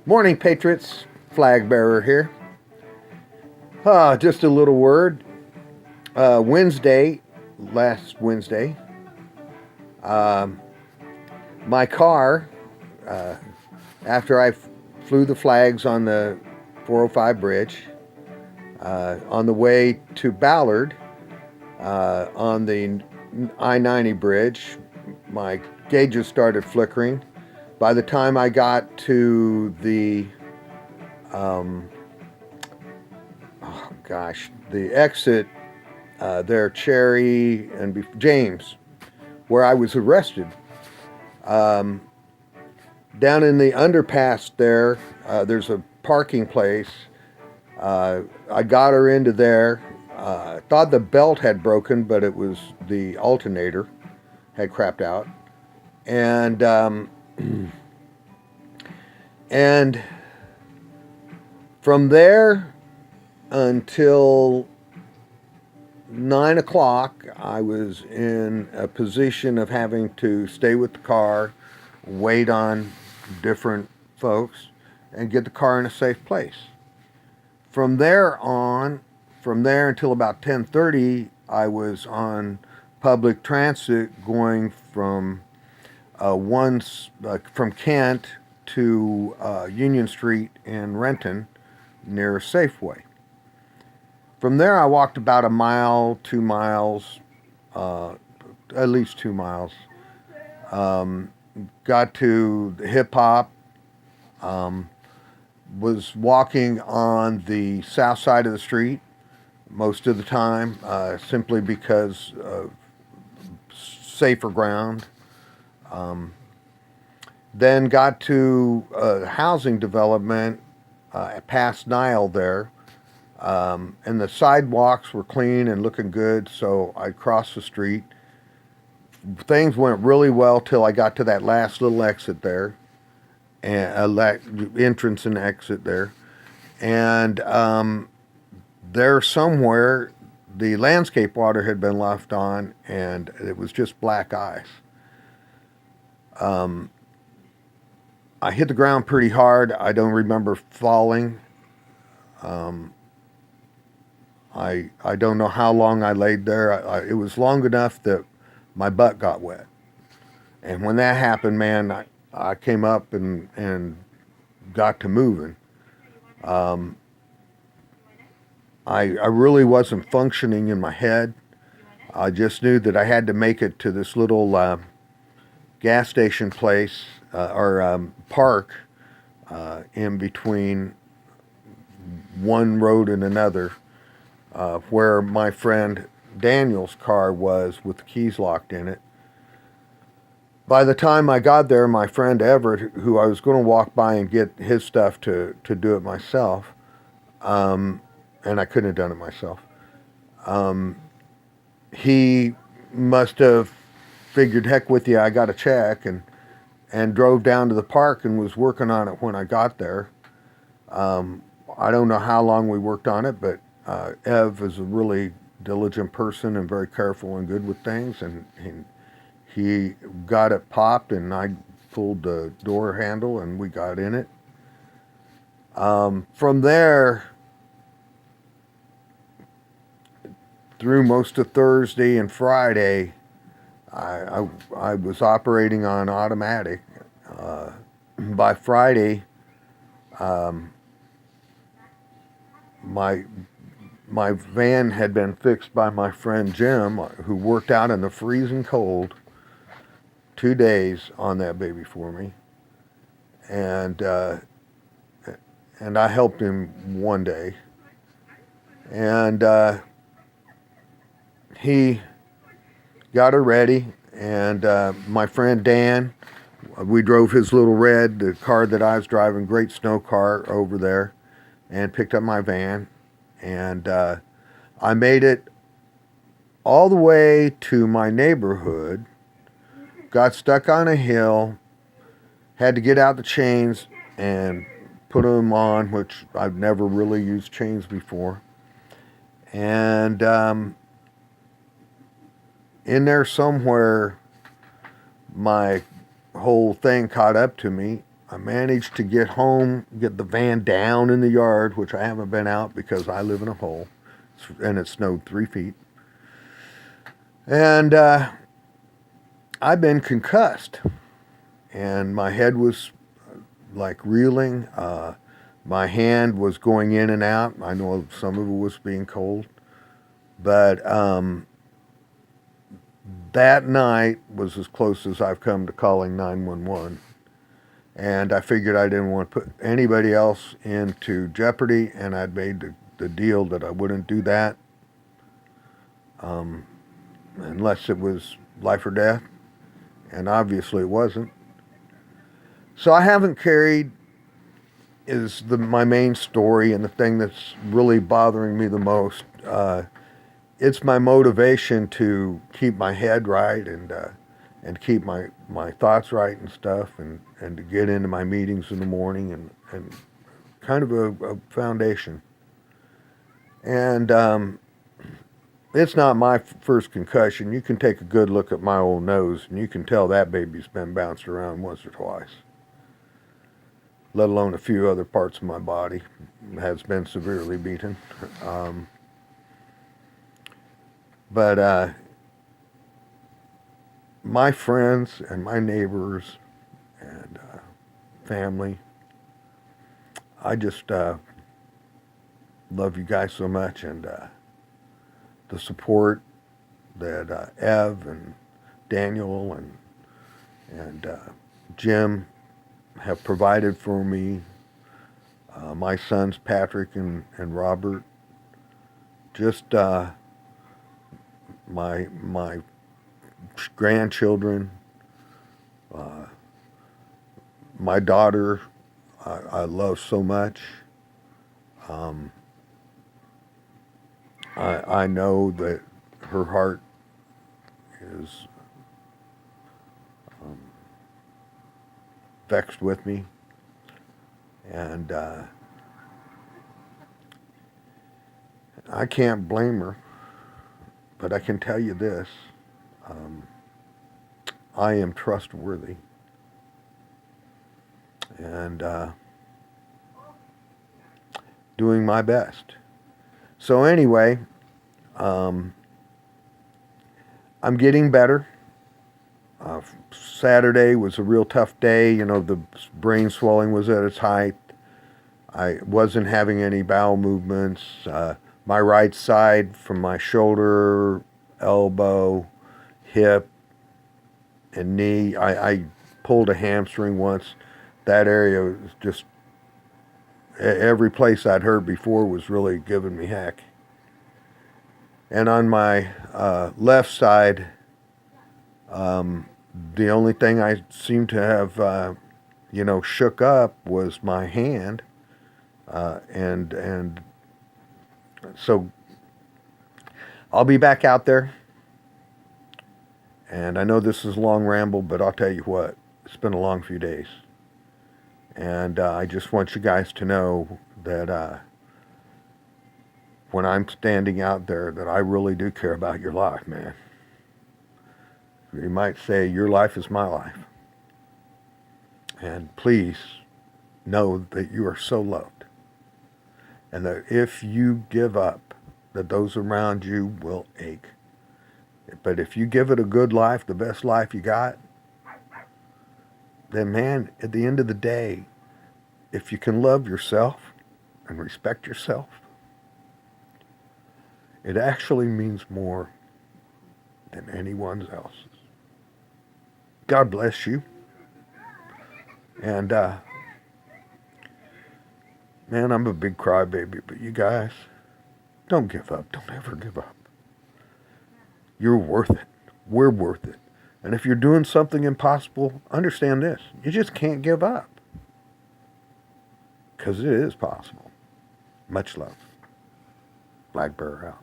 Morning, Patriots. Flag bearer here. Just a little word. Last Wednesday, my car, after I flew the flags on the 405 bridge, on the way to Ballard, on the I-90 bridge, my gauges started flickering. By the time I got to the the exit there, Cherry and James, where I was arrested, down in the underpass there's a parking place. I got her into there. I thought the belt had broken, but it was the alternator had crapped out. And from there until 9 o'clock, I was in a position of having to stay with the car, wait on different folks, and get the car in a safe place. From there until about 10:30, I was on public transit going from from Kent to Union Street in Renton near Safeway. From there, I walked about a mile, 2 miles, at least 2 miles. Got to the hip hop. Was walking on the south side of the street most of the time, simply because of safer ground. Then got to a housing development past Nile there, and the sidewalks were clean and looking good, so I crossed the street. Things went really well till I got to that last little exit there, and entrance and exit there, and there somewhere the landscape water had been left on, and it was just black ice. I hit the ground pretty hard. I don't remember falling. I don't know how long I laid there. It was long enough that my butt got wet. And when that happened, man, I came up and got to moving. I really wasn't functioning in my head. I just knew that I had to make it to this little gas station place or park in between one road and another, where my friend Daniel's car was with the keys locked in it. By the time I got there, my friend Everett, who I was going to walk by and get his stuff to do it myself, and I couldn't have done it myself, he must have figured, heck with you, I got a check, and drove down to the park and was working on it when I got there. I don't know how long we worked on it, but Ev is a really diligent person and very careful and good with things, and he got it popped, and I pulled the door handle and we got in it. From there, through most of Thursday and Friday, I was operating on automatic. By Friday, my van had been fixed by my friend Jim, who worked out in the freezing cold 2 days on that baby for me, and I helped him one day, and he got her ready, and my friend Dan, we drove his little red, the car that I was driving, great snow car, over there, and picked up my van, and I made it all the way to my neighborhood, got stuck on a hill, had to get out the chains and put them on, which I've never really used chains before, and in there somewhere, my whole thing caught up to me. I managed to get home, get the van down in the yard, which I haven't been out because I live in a hole, and it snowed 3 feet. And I've been concussed, and my head was like reeling. My hand was going in and out. I know some of it was being cold, but that night was as close as I've come to calling 911. And I figured I didn't want to put anybody else into jeopardy, and I'd made the deal that I wouldn't do that unless it was life or death, and obviously it wasn't. So I haven't carried is my main story, and the thing that's really bothering me the most. It's my motivation to keep my head right and keep my thoughts right and stuff, and to get into my meetings in the morning, and kind of a foundation. And it's not my first concussion. You can take a good look at my old nose, and you can tell that baby's been bounced around once or twice, let alone a few other parts of my body has been severely beaten. But my friends and my neighbors and family, I just love you guys so much, and the support that Ev and Daniel and Jim have provided for me, my sons Patrick and Robert, just my grandchildren, my daughter, I love so much. I know that her heart is vexed with me, and I can't blame her, but I can tell you this, I am trustworthy, and doing my best. So anyway, I'm getting better. Saturday was a real tough day. You know, the brain swelling was at its height. I wasn't having any bowel movements. My right side, from my shoulder, elbow, hip, and knee, I pulled a hamstring once. That area was just, every place I'd hurt before was really giving me heck. And on my left side, the only thing I seemed to have, shook up was my hand, and so I'll be back out there. And I know this is a long ramble, but I'll tell you what, it's been a long few days. And I just want you guys to know that when I'm standing out there, that I really do care about your life, man. You might say, your life is my life. And please know that you are so loved. And that if you give up, that those around you will ache. But if you give it a good life, the best life you got, then man, at the end of the day, if you can love yourself and respect yourself, it actually means more than anyone else's. God bless you. And, man, I'm a big crybaby, but you guys, don't give up. Don't ever give up. You're worth it. We're worth it. And if you're doing something impossible, understand this. You just can't give up. Because it is possible. Much love. Black Bear out.